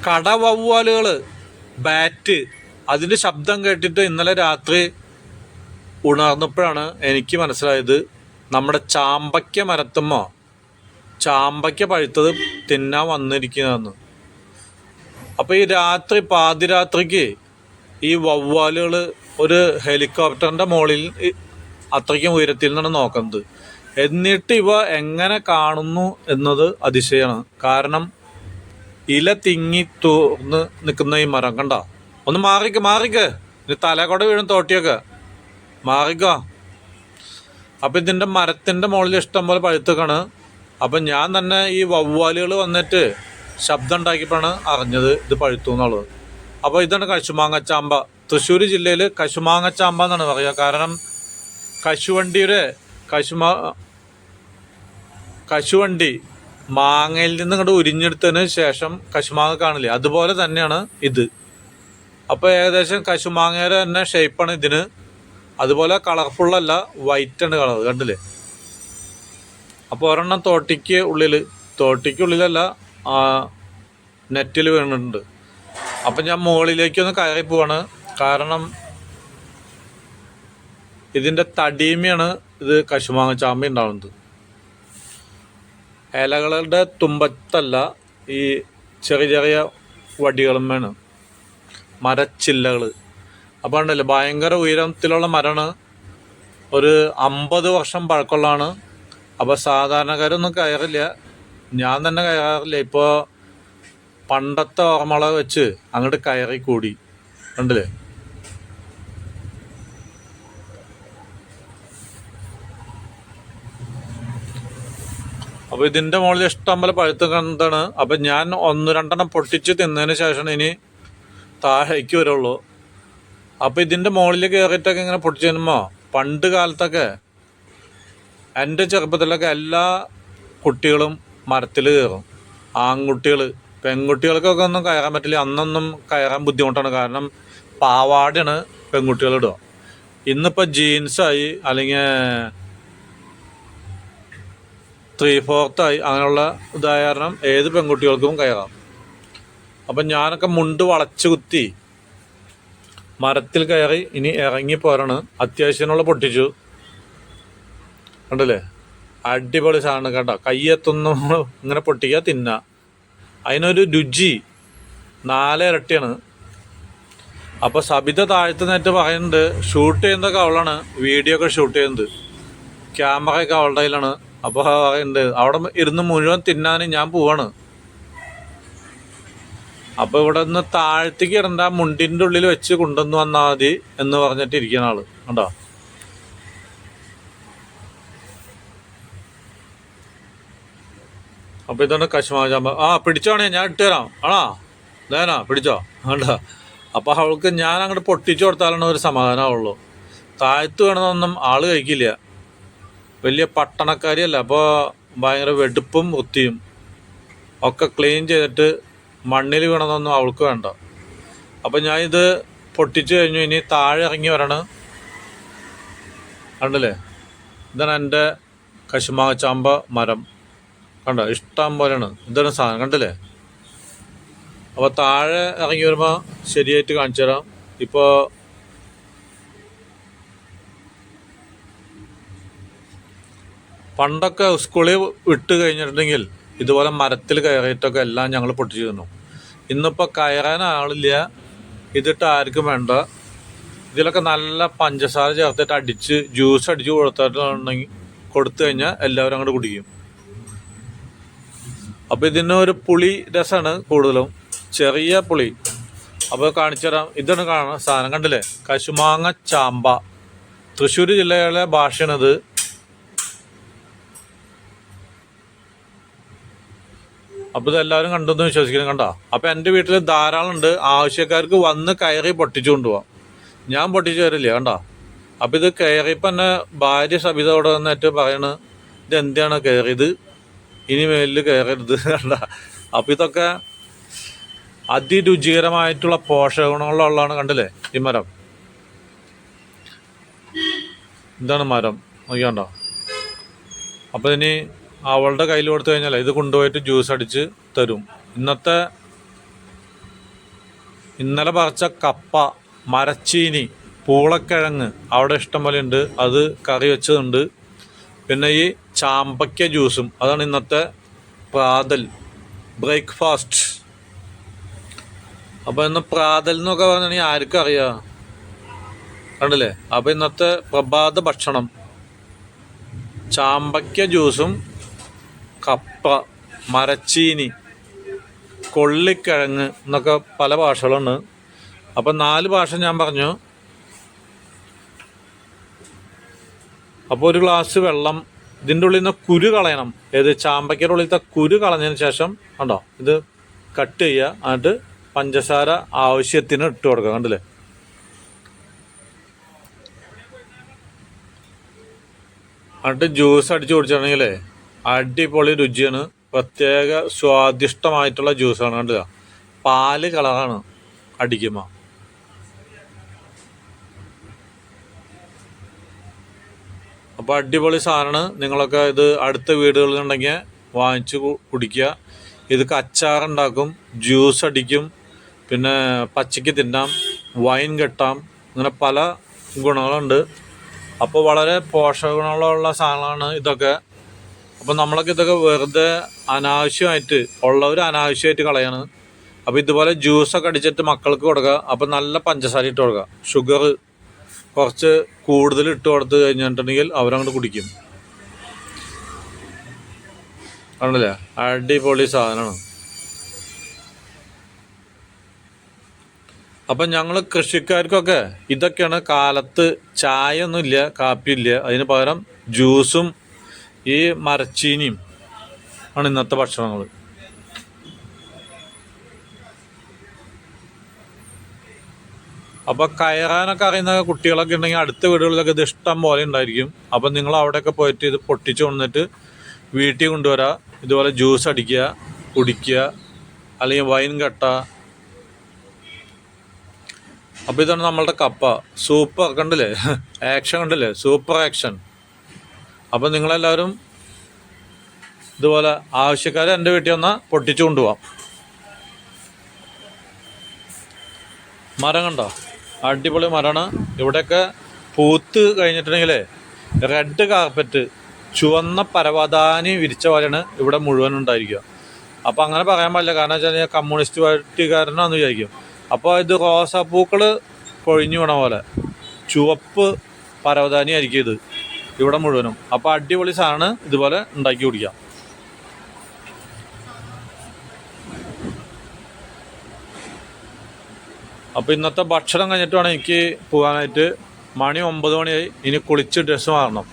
കടവവ്വാലുകൾ, bat, അതിൻ്റെ ശബ്ദം കേട്ടിട്ട് ഇന്നലെ രാത്രി ഉണർന്നപ്പോഴാണ് എനിക്ക് മനസ്സിലായത് നമ്മുടെ ചാമ്പയ്ക്ക മരത്തുമ്മോ ചാമ്പയ്ക്ക പഴുത്തത് തിന്നാൻ വന്നിരിക്കുന്നതെന്ന്. അപ്പോൾ ഈ രാത്രി പാതിരാത്രിക്ക് ഈ വവ്വാലുകൾ ഒരു ഹെലികോപ്റ്ററിൻ്റെ മുകളിൽ അത്രയ്ക്കും ഉയരത്തിൽ നിന്നാണ് നോക്കുന്നത്. എന്നിട്ട് ഇവ എങ്ങനെ കാണുന്നു എന്നത് അതിശയമാണ്. കാരണം ഇല തിങ്ങി തൂർന്ന് നിൽക്കുന്ന ഈ മരം കണ്ട. ഒന്ന് മാറിക്ക് ഇനി തലകൊട വീഴും തോട്ടിയൊക്കെ, മാറിക്കോ. അപ്പം ഇതിൻ്റെ മരത്തിൻ്റെ മുകളിൽ ഇഷ്ടം പോലെ പഴുത്തൊക്കെയാണ്. അപ്പം ഞാൻ തന്നെ ഈ വവ്വാലുകൾ വന്നിട്ട് ശബ്ദം ഉണ്ടാക്കിയപ്പോഴാണ് അറിഞ്ഞത് ഇത് പഴുത്തു എന്നുള്ളത്. അപ്പോൾ ഇതാണ് കശുമാങ്ങച്ചാമ്പ. തൃശ്ശൂർ ജില്ലയിൽ കശുമാങ്ങച്ചാമ്പ എന്നാണ് പറയുക. കാരണം കശുവണ്ടി മാങ്ങയിൽ നിന്ന് ഇങ്ങോട്ട് ഉരിഞ്ഞെടുത്തതിന് ശേഷം കശുമാങ്ങ കാണില്ലേ, അതുപോലെ തന്നെയാണ് ഇത്. അപ്പോൾ ഏകദേശം കശുമാങ്ങയുടെ തന്നെ ഷേപ്പാണ് ഇതിന്. അതുപോലെ കളർഫുള്ളല്ല, വൈറ്റാണ് കളർ, കണ്ടില്ലേ. അപ്പോൾ ഒരെണ്ണം തോട്ടിക്കുള്ളിലല്ല നെറ്റിൽ വീണിട്ടുണ്ട്. അപ്പം ഞാൻ മുകളിലേക്കൊന്ന് കയറി പോവാണ്. കാരണം ഇതിൻ്റെ തടീമയാണ് ഇത് കശുമാങ്ങ ചാമ്പ ഉണ്ടാവുന്നത്. ഇലകളുടെ തുമ്പത്തല്ല, ഈ ചെറിയ ചെറിയ വടികളുമാണ് മരച്ചില്ലകൾ. അപ്പോൾ ഉണ്ടല്ലോ ഭയങ്കര ഉയരത്തിലുള്ള മരമാണ്. ഒരു 50 വർഷം പഴക്കമുള്ളതാണ്. അപ്പോൾ സാധാരണക്കാരൊന്നും കയറില്ല, ഞാൻ തന്നെ കയറാറില്ല. ഇപ്പോൾ പണ്ടത്തെ ഓർമ്മകളെ വെച്ച് അങ്ങോട്ട് കയറി കൂടി, കണ്ടില്ലേ. അപ്പോൾ ഇതിൻ്റെ മുകളിൽ ഇഷ്ടം പോലെ പഴുത്ത് കണ്ടാണ്. അപ്പം ഞാൻ 1-2 പൊട്ടിച്ച് തിന്നതിന് ശേഷമാണ് ഇനി താഴേക്ക് വരുള്ളൂ. അപ്പോൾ ഇതിൻ്റെ മുകളിൽ കയറിയിട്ടൊക്കെ ഇങ്ങനെ പൊട്ടിച്ച് തരുമ്പോൾ പണ്ട് കാലത്തൊക്കെ എൻ്റെ ചെറുപ്പത്തിലൊക്കെ എല്ലാ കുട്ടികളും മരത്തിൽ കയറും. ആൺകുട്ടികൾ, പെൺകുട്ടികൾക്കൊക്കെ ഒന്നും കയറാൻ പറ്റില്ല. അന്നൊന്നും കയറാൻ ബുദ്ധിമുട്ടാണ്. കാരണം പാവാടയാണ് പെൺകുട്ടികളിടുക. ഇന്നിപ്പോൾ ജീൻസായി, അല്ലെങ്കിൽ 3/4 അങ്ങനെയുള്ള ഇതായ കാരണം ഏത് പെൺകുട്ടികൾക്കും കയറാം. അപ്പം ഞാനൊക്കെ മുണ്ട് വളച്ച് കുത്തി മരത്തിൽ കയറി ഇനി ഇറങ്ങി പോരാണ്. അത്യാവശ്യത്തിനുള്ള പൊട്ടിച്ചു, കണ്ടല്ലേ. അടിപൊളി സാധനം കേട്ടോ. കയ്യെത്തുന്ന ഇങ്ങനെ പൊട്ടിക്കുക, തിന്നുക. അതിനൊരു രുചി 4 ഇരട്ടിയാണ്. അപ്പോൾ സബിത താഴ്ത്തുന്നേറ്റ് പറയുന്നുണ്ട് ഷൂട്ട് ചെയ്യുന്നതൊക്കെ അവളാണ്, വീഡിയോ ഒക്കെ ഷൂട്ട് ചെയ്യുന്നത്, ക്യാമറയൊക്കെ അവളുടെ കയ്യിലാണ്. അപ്പോൾ പറയുന്നുണ്ട് അവിടെ ഇരുന്ന് മുഴുവൻ തിന്നാൻ ഞാൻ പോവാണ്. അപ്പോൾ ഇവിടെ നിന്ന് താഴ്ത്തിക്ക് ഇടണ്ട, മുണ്ടിൻ്റെ ഉള്ളിൽ വെച്ച് കൊണ്ടുവന്ന് വന്നാൽ മതി എന്ന് പറഞ്ഞിട്ട് ഇരിക്കുന്ന ആള് കണ്ടോ. അപ്പോൾ ഇതാണ് കശുമാങ്ങ ചാമ്പ. പിടിച്ചോണേ, ഞാൻ ഇട്ട് തരാം. നേനാ പിടിച്ചോ, കണ്ടോ. അപ്പോൾ അവൾക്ക് ഞാൻ അങ്ങോട്ട് പൊട്ടിച്ചു കൊടുത്താലാണ് ഒരു സമാധാനമാവുള്ളൂ. താഴ്ത്ത് വേണമെന്നൊന്നും ആള് കഴിക്കില്ല. വലിയ പട്ടണക്കാരിയല്ല, അപ്പോൾ ഭയങ്കര വെടുപ്പും വൃത്തിയും ഒക്കെ ക്ലീൻ ചെയ്തിട്ട് മണ്ണിൽ വീണമെന്നൊന്നും അവൾക്ക് വേണ്ട. അപ്പം ഞാൻ ഇത് പൊട്ടിച്ചു കഴിഞ്ഞു. ഇനി താഴെ ഇറങ്ങി വരണം, കണ്ടില്ലേ. ഇതാണ് എൻ്റെ കശുമാങ്ങ ചാമ്പ മരം, കണ്ടോ. ഇഷ്ടം പോലെയാണ്. ഇതാണ് സാധനം, കണ്ടില്ലേ. അപ്പോൾ താഴെ ഇറങ്ങി വരുമ്പോൾ ശരിയായിട്ട് കാണിച്ചു തരാം. ഇപ്പോൾ പണ്ടൊക്കെ സ്കൂളിൽ വിട്ട് കഴിഞ്ഞിട്ടുണ്ടെങ്കിൽ ഇതുപോലെ മരത്തിൽ കയറിയിട്ടൊക്കെ എല്ലാം ഞങ്ങൾ പൊട്ടിച്ചു തന്നു. ഇന്നിപ്പോൾ കയറാൻ ആളില്ല, ഇതിട്ട് ആർക്കും വേണ്ട. ഇതിലൊക്കെ നല്ല പഞ്ചസാര ചേർത്തിട്ട് അടിച്ച് ജ്യൂസ് അടിച്ച് കൊടുത്തു കഴിഞ്ഞാൽ എല്ലാവരും അങ്ങോട്ട് കുടിക്കും. അപ്പോൾ ഇതിനൊരു പുളി രസമാണ് കൂടുതലും, ചെറിയ പുളി. അപ്പോൾ കാണിച്ചു തരാം. ഇതാണ് കാണുന്ന സാധനം, കണ്ടില്ലേ. കശുമാങ്ങ ചാമ്പ, തൃശ്ശൂർ ജില്ലയിലെ ഭാഷയാണിത്. അപ്പോൾ ഇതെല്ലാവരും കണ്ടെന്ന് വിശ്വസിക്കണം, കണ്ടോ. അപ്പോൾ എൻ്റെ വീട്ടിൽ ധാരാളം ഉണ്ട്, ആവശ്യക്കാർക്ക് വന്ന് കയറി പൊട്ടിച്ചു കൊണ്ടുപോകാം. ഞാൻ പൊട്ടിച്ചു തരില്ല, കണ്ടോ. അപ്പോൾ ഇത് കയറിയപ്പോൾ തന്നെ ഭാര്യ സബിത അവിടെ വന്നിട്ട് പറയണ് ഇത് എന്താണ് കയറിയത്, ഇനി മേലിൽ കയറരുത്, കണ്ട. അപ്പോൾ ഇതൊക്കെ അതിരുചികരമായിട്ടുള്ള പോഷകഗുണങ്ങളുള്ളതാണ്, കണ്ടില്ലേ ഈ മരം. ഇതാണ് മരം, നോക്കിയാണ്ടോ. അപ്പോൾ ഇനി അവളുടെ കയ്യിൽ കൊടുത്തു കഴിഞ്ഞാൽ ഇത് കൊണ്ടുപോയിട്ട് ജ്യൂസ് അടിച്ച് തരും. ഇന്നത്തെ ഇന്നലെ പറിച്ച കപ്പ, മരച്ചീനി, പൂളക്കിഴങ്ങ് അവിടെ ഇഷ്ടം പോലെ ഉണ്ട്, അത് കറി വെച്ചതുണ്ട്. പിന്നെ ഈ ചാമ്പയ്ക്ക ജ്യൂസും, അതാണ് ഇന്നത്തെ പ്രാതൽ ബ്രേക്ക്ഫാസ്റ്റ്. അപ്പോൾ ഇന്ന് പ്രാതൽ എന്നൊക്കെ പറഞ്ഞിട്ടുണ്ടെങ്കിൽ ആർക്കും അറിയാം, കണ്ടില്ലേ? അപ്പോൾ ഇന്നത്തെ പ്രഭാത ഭക്ഷണം ചാമ്പയ്ക്ക ജ്യൂസും കപ്പ, മരച്ചീനി, കൊള്ളിക്കിഴങ്ങ് എന്നൊക്കെ പല ഭാഷകളുണ്ട്. അപ്പം 4 ഭാഷ ഞാൻ പറഞ്ഞു. അപ്പോൾ ഒരു ഗ്ലാസ് വെള്ളം, ഇതിൻ്റെ ഉള്ളിൽ നിന്ന് കുരു കളയണം. ഏത് ചാമ്പയ്ക്കയുടെ ഉള്ളിലത്തെ കുരു കളഞ്ഞതിന് ശേഷം കണ്ടോ ഇത് കട്ട് ചെയ്യുക, എന്നിട്ട് പഞ്ചസാര ആവശ്യത്തിന് ഇട്ട് കൊടുക്കുക. കണ്ടില്ലേ? എന്നിട്ട് ജ്യൂസ് അടിച്ച് കുടിച്ചിട്ടുണ്ടെങ്കിലേ അടിപൊളി രുചിയാണ്, പ്രത്യേക സ്വാദിഷ്ടമായിട്ടുള്ള ജ്യൂസാണ്. കണ്ടില്ല, പാല് കളറാണ് അടിക്കുമ്പോൾ. അപ്പോൾ അടിപൊളി സാധനമാണ്. നിങ്ങളൊക്കെ ഇത് അടുത്ത വീടുകളിലുണ്ടെങ്കിൽ വാങ്ങിച്ച് കുടിക്കുക. ഇതൊക്കെ അച്ചാറുണ്ടാക്കും, ജ്യൂസ് അടിക്കും, പിന്നെ പച്ചയ്ക്ക് തിന്നാം, വൈൻ കെട്ടാം, അങ്ങനെ പല ഗുണങ്ങളുണ്ട്. അപ്പോൾ വളരെ പോഷക ഗുണങ്ങളുള്ള സാധനങ്ങളാണ് ഇതൊക്കെ. അപ്പോൾ നമ്മളൊക്കെ ഇതൊക്കെ വെറുതെ അനാവശ്യമായിട്ട് ഉള്ളവർ അനാവശ്യമായിട്ട് കളയാണ്. അപ്പോൾ ഇതുപോലെ ജ്യൂസൊക്കെ അടിച്ചിട്ട് മക്കൾക്ക് കൊടുക്കുക. അപ്പോൾ നല്ല പഞ്ചസാര ഇട്ട് കൊടുക്കുക, ഷുഗർ കുറച്ച് കൂടുതൽ ഇട്ട് കൊടുത്ത് കഴിഞ്ഞിട്ടുണ്ടെങ്കിൽ അവരങ്ങോട്ട് കുടിക്കും. ആണല്ലേ? അടിപൊളി സാധനമാണ്. അപ്പം ഞങ്ങൾ കൃഷിക്കാർക്കൊക്കെ ഇതൊക്കെയാണ് കാലത്ത്. ചായ ഒന്നുമില്ല, കാപ്പിയില്ല, അതിന് പകരം ജ്യൂസും ഈ മരച്ചീനിയും ആണ് ഇന്നത്തെ ഭക്ഷണങ്ങൾ. അപ്പോൾ കയറാനൊക്കെ അറിയുന്ന കുട്ടികളൊക്കെ ഉണ്ടെങ്കിൽ അടുത്ത വീടുകളിലൊക്കെ ഇത് ഇഷ്ടം പോലെ ഉണ്ടായിരിക്കും. അപ്പം നിങ്ങൾ അവിടെയൊക്കെ പോയിട്ട് ഇത് പൊട്ടിച്ച് കൊണ്ടിട്ട് വീട്ടിൽ കൊണ്ടുവരിക, ഇതുപോലെ ജ്യൂസ് അടിക്കുക, കുടിക്കുക, അല്ലെങ്കിൽ വൈൻ കട്ട. അപ്പോൾ ഇതാണ് നമ്മളുടെ കപ്പ. സൂപ്പർ, കണ്ടില്ലേ? ആക്ഷൻ കണ്ടില്ലേ? Super action. അപ്പം നിങ്ങളെല്ലാവരും ഇതുപോലെ ആവശ്യക്കാർ എൻ്റെ വീട്ടിൽ വന്നാൽ പൊട്ടിച്ചു കൊണ്ടുപോകാം. മരം കണ്ടോ? അടിപൊളി മരമാണ്. ഇവിടെയൊക്കെ പൂത്ത് കഴിഞ്ഞിട്ടുണ്ടെങ്കിൽ റെഡ് കാർപ്പറ്റ്, ചുവന്ന പരവതാനി വിരിച്ച പോലെയാണ് ഇവിടെ മുഴുവൻ ഉണ്ടായിരിക്കുക. അപ്പോൾ അങ്ങനെ പറയാൻ പാടില്ല, കാരണം വെച്ചാൽ ഞാൻ കമ്മ്യൂണിസ്റ്റ് പാർട്ടിക്കാരനാണെന്ന് വിചാരിക്കും. അപ്പോൾ ഇത് റോസാപ്പൂക്കൾ കൊഴിഞ്ഞു വീണ പോലെ ചുവപ്പ് പരവതാനി ആയിരിക്കും ഇത് ഇവിടെ മുഴുവനും. അപ്പോൾ അടിപൊളി സാധനമാണ്, ഇതുപോലെ ഉണ്ടാക്കി കുടിക്കാം. അപ്പോൾ ഇന്നത്തെ ഭക്ഷണം കഴിഞ്ഞിട്ട് വേണം എനിക്ക് പോകാനായിട്ട്. മണി 9 മണിയായി. ഇനി കുളിച്ച് ഡ്രസ്സ് മാറണം.